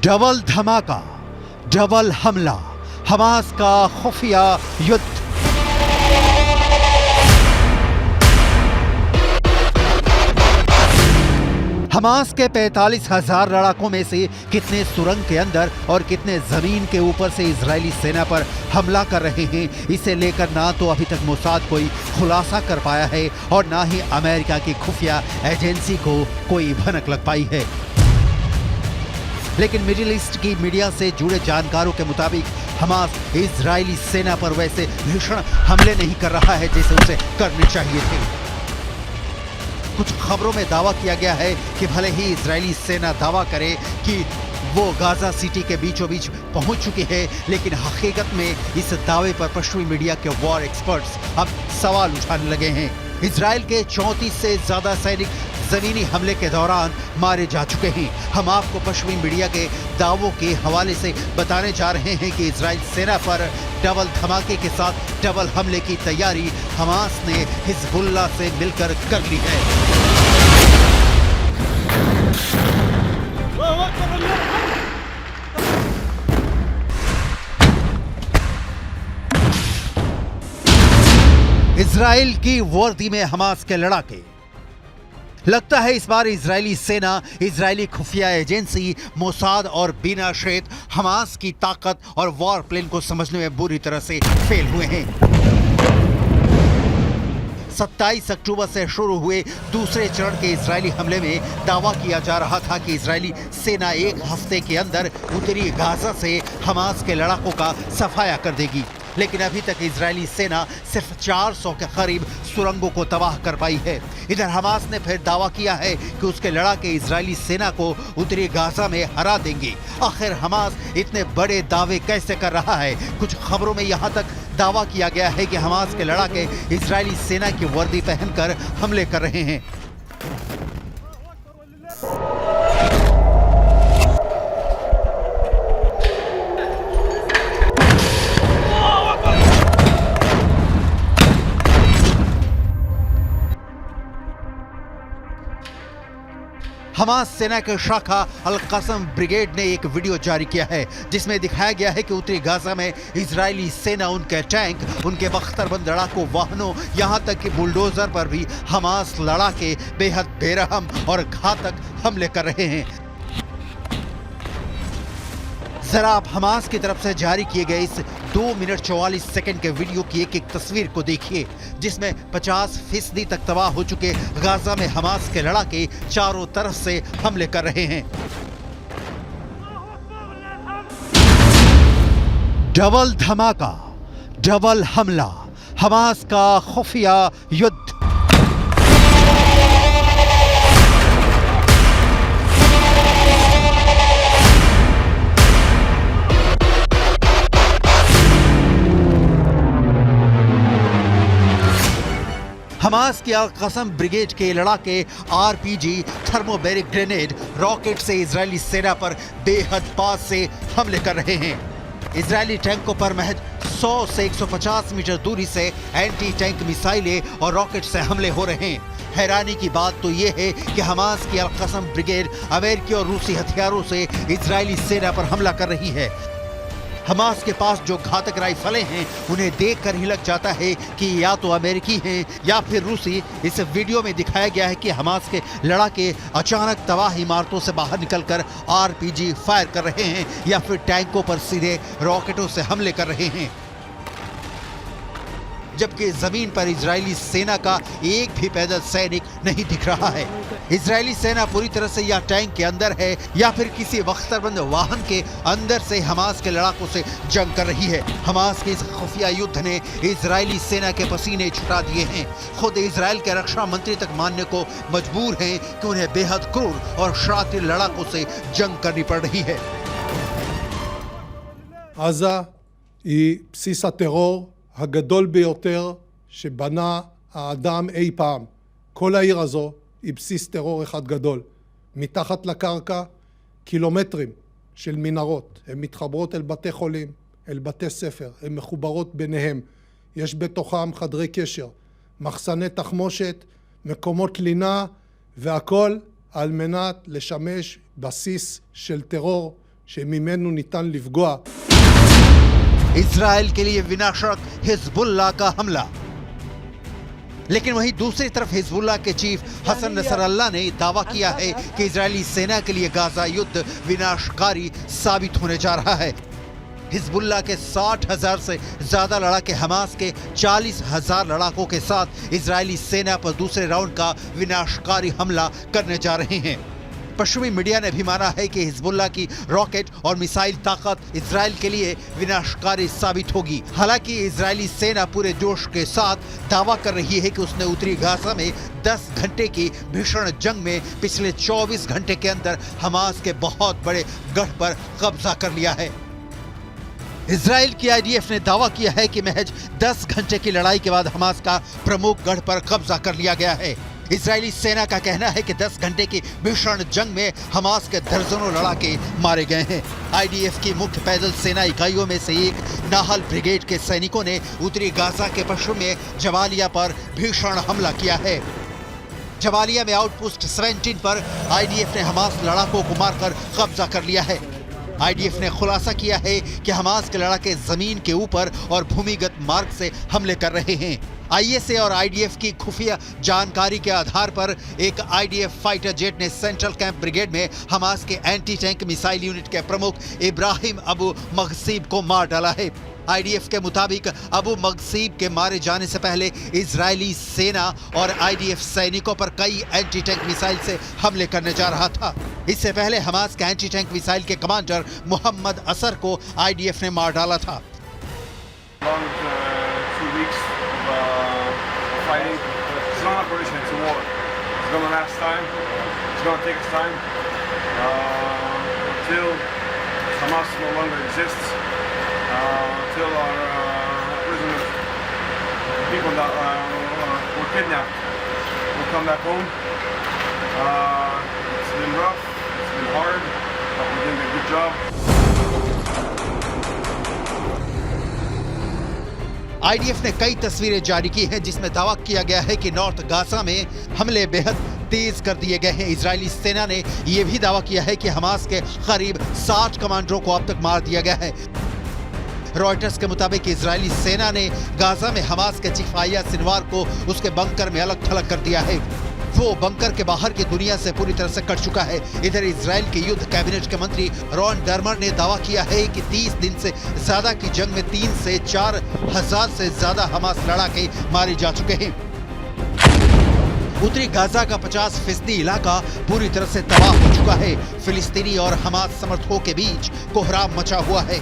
Double धमाका, double हमला, Hamas का खुफिया युद्ध। हमास के 45,000 लड़ाकों में से कितने सुरंग के अंदर और कितने जमीन के ऊपर से इजरायली सेना पर हमला कर रहे हैं, इसे लेकर ना तो अभी तक मोसाद कोई खुलासा कर पाया है और ना ही अमेरिका की खुफिया एजेंसी को कोई भनक लग पाई है। लेकिन मिडिल ईस्ट की मीडिया से जुड़े जानकारों के मुताबिक हमास इजरायली सेना पर वैसे भीषण हमले नहीं कर रहा है जैसे उसे करने चाहिए थे। कुछ खबरों में दावा किया गया है कि भले ही इजरायली सेना दावा करे कि वो गाजा सिटी के बीचों बीच पहुंच चुकी है, लेकिन हकीकत में इस दावे पर पश्चिमी मीडिया के वॉर एक्सपर्ट्स अब सवाल उठाने लगे हैं। इजरायल के 34 से ज्यादा सैनिक जमीनी हमले के दौरान मारे जा चुके हैं। हम आपको पश्चिमी मीडिया के दावों के हवाले से बताने जा रहे हैं कि इजरायल सेना पर डबल धमाके के साथ डबल हमले की तैयारी हमास ने हिजबुल्लाह से मिलकर कर ली है। इजराइल की वर्दी में हमास के लड़ाके। लगता है इस बार इजरायली सेना, इजरायली खुफिया एजेंसी मोसाद और बिना शेत हमास की ताकत और वॉर प्लान को समझने में बुरी तरह से फेल हुए हैं। 27 अक्टूबर से शुरू हुए दूसरे चरण के इजरायली हमले में दावा किया जा रहा था कि इजरायली सेना एक हफ्ते के अंदर उत्तरी गाजा से हमास के लड़ाकों का सफाया कर देगी, लेकिन अभी तक इजरायली सेना सिर्फ 400 के करीब सुरंगों को तबाह कर पाई है। इधर हमास ने फिर दावा किया है कि उसके लड़ाके इजरायली सेना को उत्तरी गाजा में हरा देंगे। आखिर हमास इतने बड़े दावे कैसे कर रहा है? कुछ खबरों में यहाँ तक दावा किया गया है कि हमास के लड़ाके इजरायली सेना की वर्दी पहनकर हमले कर रहे हैं। हमास सेना के शाखा अल कसम ब्रिगेड ने एक वीडियो जारी किया है जिसमें दिखाया गया है कि उत्तरी गाजा में इजरायली सेना उनके टैंक, उनके बख्तरबंद लड़ाकू वाहनों, यहां तक कि बुलडोजर पर भी हमास लड़ाके बेहद बेरहम और घातक हमले कर रहे हैं। जरा आप हमास की तरफ से जारी किए गए इस 2 मिनट 44 सेकंड के वीडियो की एक तस्वीर को देखिए, जिसमें 50% तक तबाह हो चुके गाजा में हमास के लड़ाके चारों तरफ से हमले कर रहे हैं। डबल धमाका, डबल हमला, हमास का खुफिया युद्ध। हमास की अल कसम ब्रिगेड के लड़ाके आरपीजी, थर्मोबैरिक ग्रेनेड, रॉकेट से इजरायली सेना पर बेहद पास से हमले कर रहे हैं। इजरायली टैंकों पर महज 100 से 150 मीटर दूरी से एंटी टैंक मिसाइलें और रॉकेट से हमले हो रहे हैं। हैरानी की बात तो यह है कि हमास की अल कसम ब्रिगेड अमेरिकी और रूसी हथियारों से इजरायली सेना पर हमला कर रही है। हमास के पास जो घातक राइफलें हैं उन्हें देखकर ही लग जाता है कि या तो अमेरिकी हैं या फिर रूसी। इस वीडियो में दिखाया गया है कि हमास के लड़ाके अचानक तबाह इमारतों से बाहर निकलकर आरपीजी फायर कर रहे हैं या फिर टैंकों पर सीधे रॉकेटों से हमले कर रहे हैं। जबकि जमीन पर इजरायली सेना का एक भी पैदल सैनिक नहीं दिख रहा है। इजरायली सेना पूरी तरह से या टैंक के अंदर है या फिर किसी बख्तरबंद वाहन के अंदर से हमास के लड़ाकों से जंग कर रही है। हमास के इस खुफिया युद्ध ने इजरायली सेना के पसीने छुटा दिए हैं। खुद इजराइल के रक्षा मंत्री तक मानने को मजबूर हैं कि उन्हें बेहद क्रूर और शातिर लड़ाकों से जंग करनी पड़ रही है। עזה היא בסיס הטרור הגדול ביותר שבנה האדם אי פעם. כל העיר הזו היא בסיס טרור אחד גדול. מתחת לקרקע קילומטרים של מנהרות. הן מתחברות אל בתי חולים, אל בתי ספר, הן מחוברות ביניהם. יש בתוכם חדרי קשר, מחסני תחמושת, מקומות לינה, והכל על מנת לשמש בסיס של טרור שממנו ניתן לפגוע. इजराइल के लिए विनाशक हिजबुल्लाह का हमला। लेकिन वहीं दूसरी तरफ हिजबुल्लाह के चीफ हसन नसरल्लाह ने दावा किया है कि इजरायली सेना के लिए गाजा युद्ध विनाशकारी साबित होने जा रहा है। हिजबुल्लाह के 60,000 से ज्यादा लड़ाके हमास के 40,000 लड़ाकों के साथ इजरायली सेना पर दूसरे राउंड का विनाशकारी हमला करने जा रहे हैं। पश्चिमी मीडिया ने भी माना है कि हिजबुल्लाह की रॉकेट और मिसाइल ताकत इजराइल के लिए विनाशकारी साबित होगी। हालांकि इजरायली सेना पूरे जोश के साथ दावा कर रही है कि उसने उत्तरी गाजा में 10 घंटे की भीषण जंग में पिछले 24 घंटे के अंदर हमास के बहुत बड़े गढ़ पर कब्जा कर लिया है। इजराइल की आईडीएफ ने दावा किया है कि महज 10 घंटे की लड़ाई के बाद हमास का प्रमुख गढ़ पर कब्जा कर लिया गया है। इजरायली सेना का कहना है कि 10 घंटे की भीषण जंग में हमास के दर्जनों लड़ाके मारे गए हैं। आईडीएफ की मुख्य पैदल सेना इकाइयों में से एक नाहल ब्रिगेड के सैनिकों ने उत्तरी गाजा के पश्चिम में जबालिया पर भीषण हमला किया है। जबालिया में आउटपोस्ट 17 पर आईडीएफ ने हमास लड़ाकों को मारकर कब्जा कर लिया है। आईडीएफ ने खुलासा किया है कि हमास के लड़ाके जमीन के ऊपर और भूमिगत मार्ग से हमले कर रहे हैं। आईएसए और आईडीएफ की खुफिया जानकारी के आधार पर एक आईडीएफ फाइटर जेट ने सेंट्रल कैंप ब्रिगेड में हमास के एंटी टैंक मिसाइल यूनिट के प्रमुख इब्राहिम अबू मगसीब को मार डाला है। आईडीएफ के मुताबिक अबू मगसीब के मारे जाने से पहले इजरायली सेना और आईडीएफ सैनिकों पर कई एंटी टैंक मिसाइल से हमले करने जा रहा था। इससे पहले हमास के एंटी टैंक मिसाइल के कमांडर मोहम्मद असर को आईडीएफ ने मार डाला था। It's not an operation, it's a war. It's going to last time. It's going to take its time until Hamas no longer exists, until our prisoners, people that were kidnapped, will come back home. It's been rough, it's been hard, but we're doing a good job. IDF ने कई तस्वीरें जारी की हैं जिसमें दावा किया गया है कि नॉर्थ गाजा में हमले बेहद तेज कर दिए गए हैं। इजरायली सेना ने यह भी दावा किया है कि हमास के करीब 60 कमांडरों को अब तक मार दिया गया है। रॉयटर्स के मुताबिक इजरायली सेना ने गाजा में हमास के चीफ याह्या सिनवार को उसके बंकर में अलग थलग कर दिया है। वो बंकर के बाहर की दुनिया से पूरी तरह से कट चुका है। इधर इजराइल के युद्ध कैबिनेट के मंत्री रॉन डर्मर ने दावा किया है कि 30 दिन से ज्यादा की जंग में 3 से 4 हजार से ज्यादा हमास लड़ाके मारे जा चुके हैं। उत्तरी गाजा का 50% इलाका पूरी तरह से तबाह हो चुका है। फिलिस्तीनी और हमास समर्थकों के बीच कोहराम मचा हुआ है।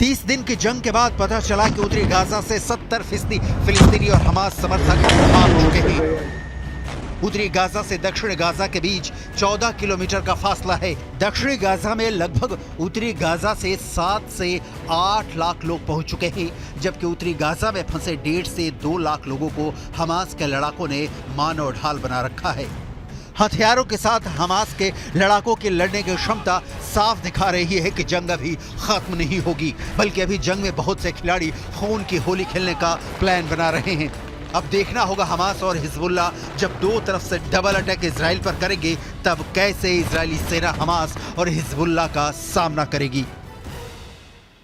30 दिन की जंग के बाद पता चला कि उत्तरी गाजा से 70% फिलिस्तीनी और हमास समर्थक भाग चुके हैं। उत्तरी गाजा से दक्षिण गाजा के बीच 14 किलोमीटर का फासला है। दक्षिणी गाजा में लगभग उत्तरी गाजा से 7 से 8 लाख लोग पहुंच चुके हैं, जबकि उत्तरी गाजा में फंसे 1.5 से 2 लाख लोगों को हमास के लड़ाकों ने मानव ढाल बना रखा है। हथियारों के साथ हमास के लड़ाकों की लड़ने की क्षमता साफ दिखा रही है कि जंग अभी खत्म नहीं होगी, बल्कि अभी जंग में बहुत से खिलाड़ी खून की होली खेलने का प्लान बना रहे हैं। अब देखना होगा हमास और हिजबुल्लाह जब दो तरफ से डबल अटैक इजराइल पर करेंगे तब कैसे इजरायली सेना हमास और हिजबुल्लाह का सामना करेगी।